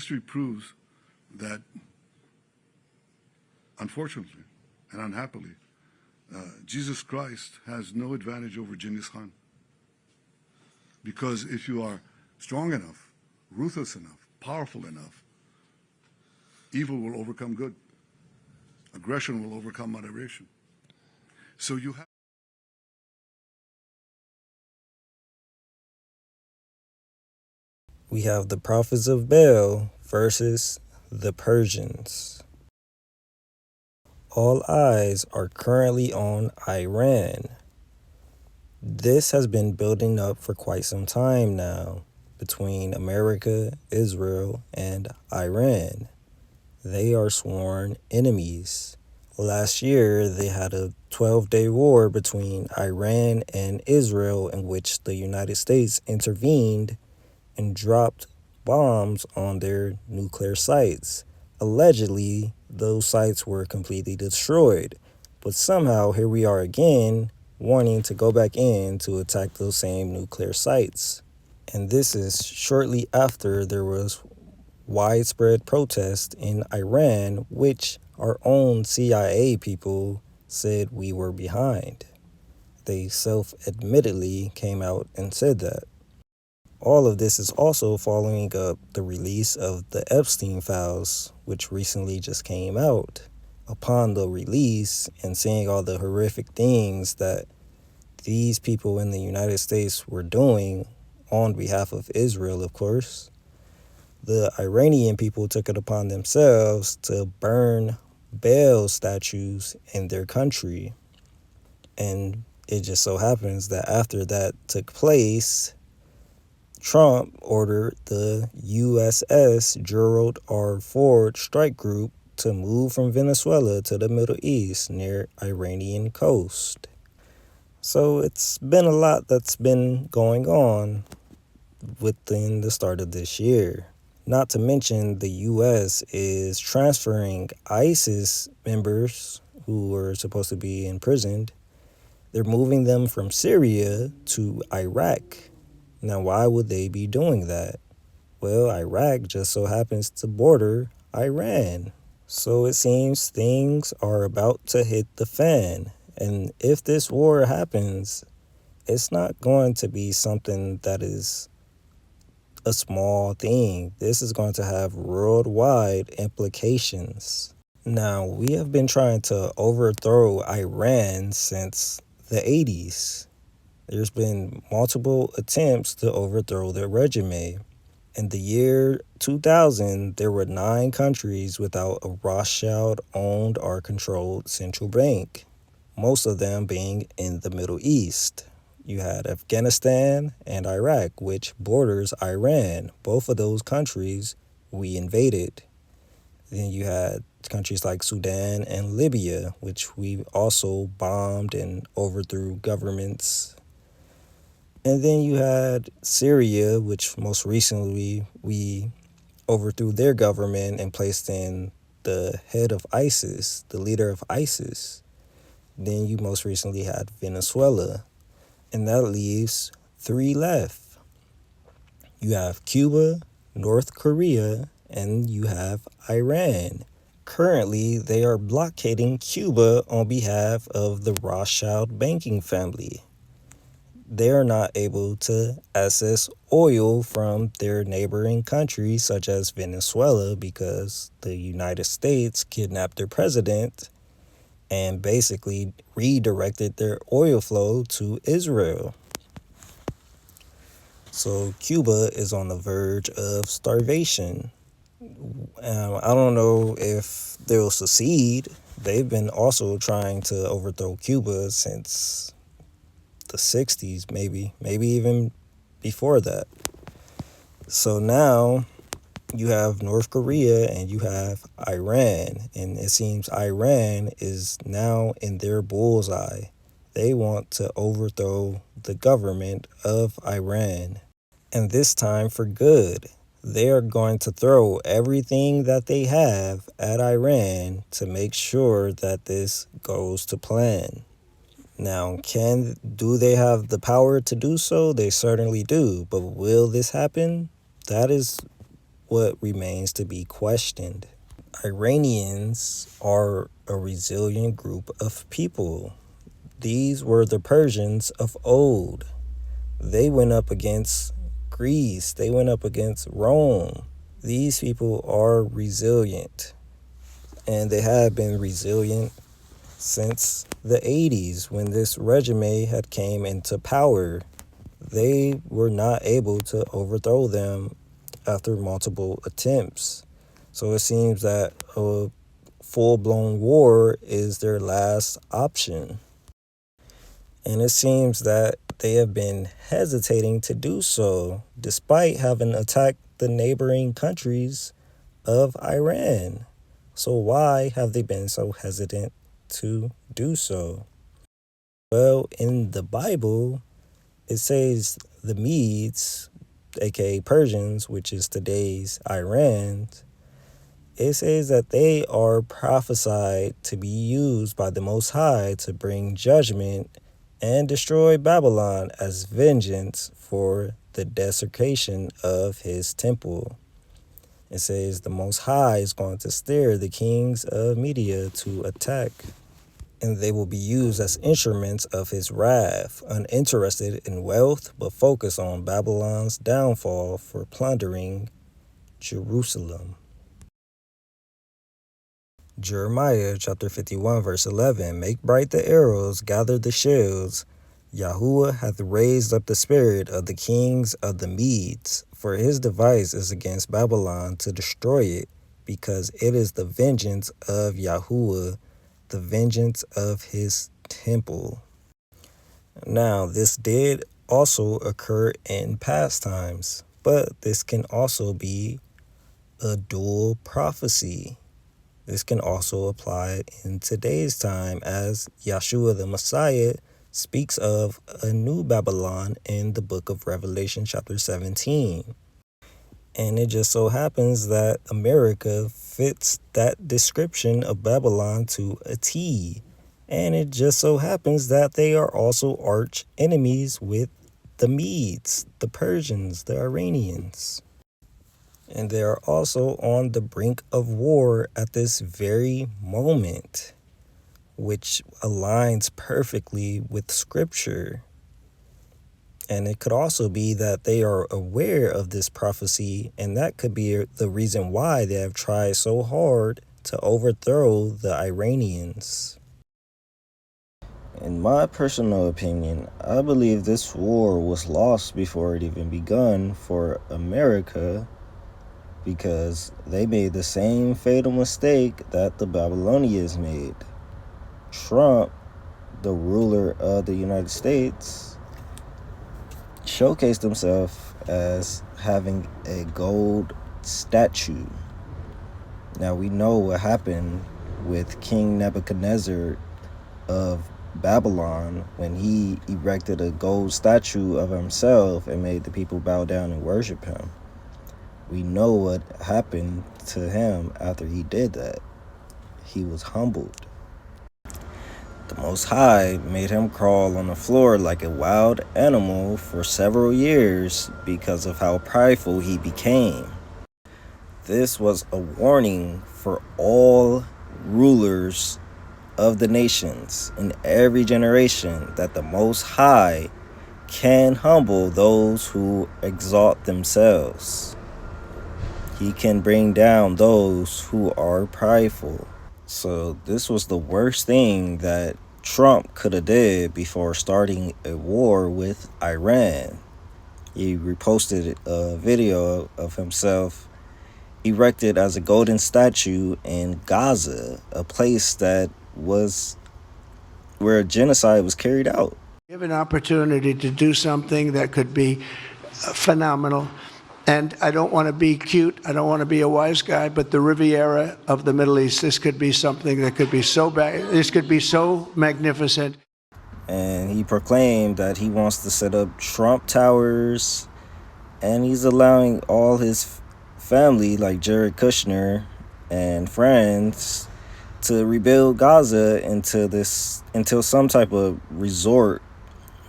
history proves that, unfortunately and unhappily, Jesus Christ has no advantage over Genghis Khan. Because if you are strong enough, ruthless enough, powerful enough, evil will overcome good. Aggression will overcome moderation. So you have We have the prophets of Baal versus the Persians. All eyes are currently on Iran. This has been building up for quite some time now between America, Israel, and Iran. They are sworn enemies. Last year, they had a 12-day war between Iran and Israel in which the United States intervened and dropped bombs on their nuclear sites. Allegedly, those sites were completely destroyed. But somehow, here we are again, wanting to go back in to attack those same nuclear sites. And this is shortly after there was widespread protest in Iran, which our own CIA people said we were behind. They self-admittedly came out and said that. All of this is also following up the release of the Epstein files, which recently just came out. Upon the release and seeing all the horrific things that these people in the United States were doing on behalf of Israel, of course, the Iranian people took it upon themselves to burn Baal statues in their country. And it just so happens that after that took place, Trump ordered the USS Gerald R. Ford strike group to move from Venezuela to the Middle East near Iranian coast. So it's been a lot that's been going on within the start of this year. Not to mention the U.S. is transferring ISIS members who were supposed to be imprisoned. They're moving them from Syria to Iraq. Now, why would they be doing that? Well, Iraq just so happens to border Iran. So it seems things are about to hit the fan. And if this war happens, it's not going to be something that is a small thing. This is going to have worldwide implications. Now, we have been trying to overthrow Iran since the 80s. There's been multiple attempts to overthrow their regime. In the year 2000, there were 9 countries without a Rothschild-owned or controlled central bank, most of them being in the Middle East. You had Afghanistan and Iraq, which borders Iran. Both of those countries we invaded. Then you had countries like Sudan and Libya, which we also bombed and overthrew governments. And then you had Syria, which most recently we overthrew their government and placed in the head of ISIS, the leader of ISIS. Then you most recently had Venezuela. And that leaves 3 left. You have Cuba, North Korea, and you have Iran. Currently, they are blockading Cuba on behalf of the Rothschild banking family. They're not able to access oil from their neighboring countries, such as Venezuela, because the United States kidnapped their president and basically redirected their oil flow to Israel. So Cuba is on the verge of starvation. I don't know if they'll succeed. They've been also trying to overthrow Cuba since the 60s, maybe even before that. So now you have North Korea and you have Iran, and it seems Iran is now in their bullseye. They want to overthrow the government of Iran, and this time for good. They are going to throw everything that they have at Iran to make sure that this goes to plan. Now, do they have the power to do so? They certainly do. But will this happen? That is what remains to be questioned. Iranians are a resilient group of people. These were the Persians of old. They went up against Greece. They went up against Rome. These people are resilient, and they have been resilient since the 80s when this regime had came into power. They were not able to overthrow them after multiple attempts. So it seems that a full-blown war is their last option. And it seems that they have been hesitating to do so, despite having attacked the neighboring countries of Iran. So why have they been so hesitant to do so? Well, in the Bible, it says the Medes, aka Persians, which is today's Iran, it says that they are prophesied to be used by the Most High to bring judgment and destroy Babylon as vengeance for the desecration of his temple. It says the Most High is going to stir the kings of Media to attack, and they will be used as instruments of his wrath, uninterested in wealth, but focused on Babylon's downfall for plundering Jerusalem. Jeremiah chapter 51 verse 11, make bright the arrows, gather the shields. Yahuwah hath raised up the spirit of the kings of the Medes, for his device is against Babylon to destroy it, because it is the vengeance of Yahuwah, the vengeance of his temple. Now, this did also occur in past times, but this can also be a dual prophecy. This can also apply in today's time, as Yashua the Messiah speaks of a new Babylon in the book of Revelation chapter 17. And it just so happens that America fits that description of Babylon to a T. And it just so happens that they are also arch enemies with the Medes, the Persians, the Iranians. And they are also on the brink of war at this very moment, which aligns perfectly with Scripture. And it could also be that they are aware of this prophecy, and that could be the reason why they have tried so hard to overthrow the Iranians. In my personal opinion, I believe this war was lost before it even begun for America, because they made the same fatal mistake that the Babylonians made. Trump, the ruler of the United States, showcased himself as having a gold statue. Now we know what happened with King Nebuchadnezzar of Babylon when he erected a gold statue of himself and made the people bow down and worship him. We know what happened to him after he did that. He was humbled. The Most High made him crawl on the floor like a wild animal for several years because of how prideful he became. This was a warning for all rulers of the nations in every generation, that the Most High can humble those who exalt themselves. He can bring down those who are prideful. So this was the worst thing that Trump could have did before starting a war with Iran. He reposted a video of himself erected as a golden statue in Gaza, a place that was where a genocide was carried out. You have an opportunity to do something that could be phenomenal. And I don't want to be cute, I don't want to be a wise guy, but the Riviera of the Middle East, this could be something that could be so bad, this could be so magnificent. And he proclaimed that he wants to set up Trump towers, and he's allowing all his family, like Jared Kushner and friends, to rebuild Gaza into some type of resort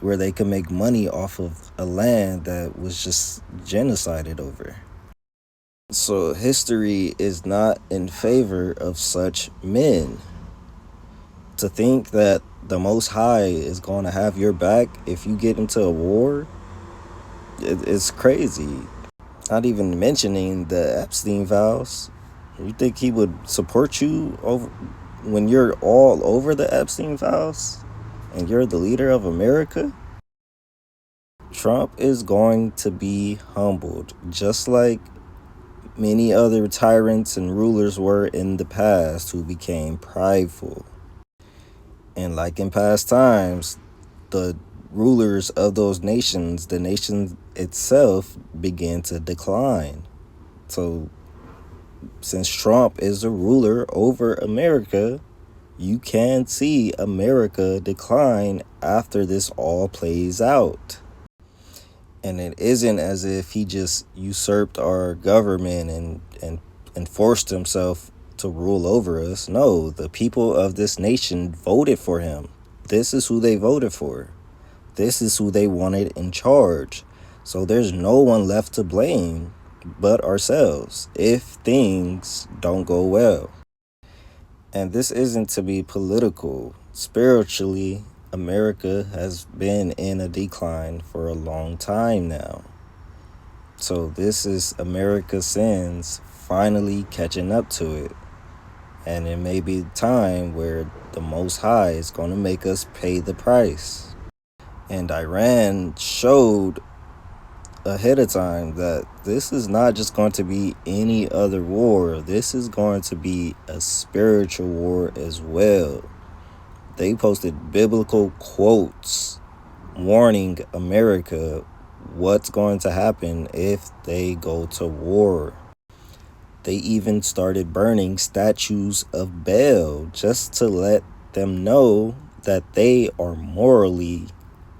where they could make money off of a land that was just genocided over. So history is not in favor of such men. To think that the Most High is going to have your back if you get into a war, it's crazy. Not even mentioning the Epstein files. You think he would support you over when you're all over the Epstein files and you're the leader of America? Trump is going to be humbled, just like many other tyrants and rulers were in the past who became prideful. And like in past times, the rulers of those nations, the nation itself, began to decline. So since Trump is a ruler over America, you can see America decline after this all plays out. And it isn't as if he just usurped our government and forced himself to rule over us. No, the people of this nation voted for him. This is who they voted for. This is who they wanted in charge. So there's no one left to blame but ourselves if things don't go well. And this isn't to be political. Spiritually, America has been in a decline for a long time now. So this is America's sins finally catching up to it. And it may be time where the Most High is going to make us pay the price. And Iran showed ahead of time that this is not just going to be any other war. This is going to be a spiritual war as well. They posted biblical quotes warning America what's going to happen if they go to war. They even started burning statues of Baal just to let them know that they are morally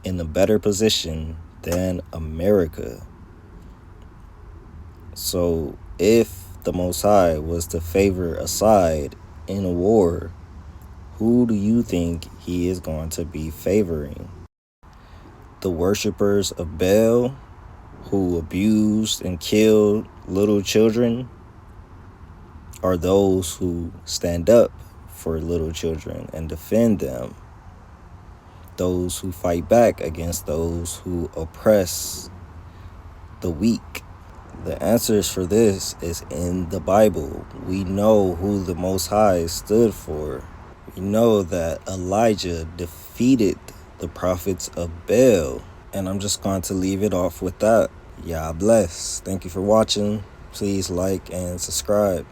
in a better position than America. So if the Most High was to favor a side in a war, who do you think he is going to be favoring? The worshippers of Baal who abused and killed little children, or those who stand up for little children and defend them? Those who fight back against those who oppress the weak? The answers for this is in the Bible. We know who the Most High stood for. We know that Elijah defeated the prophets of Baal. And I'm just going to leave it off with that. Y'all bless. Thank you for watching. Please like and subscribe.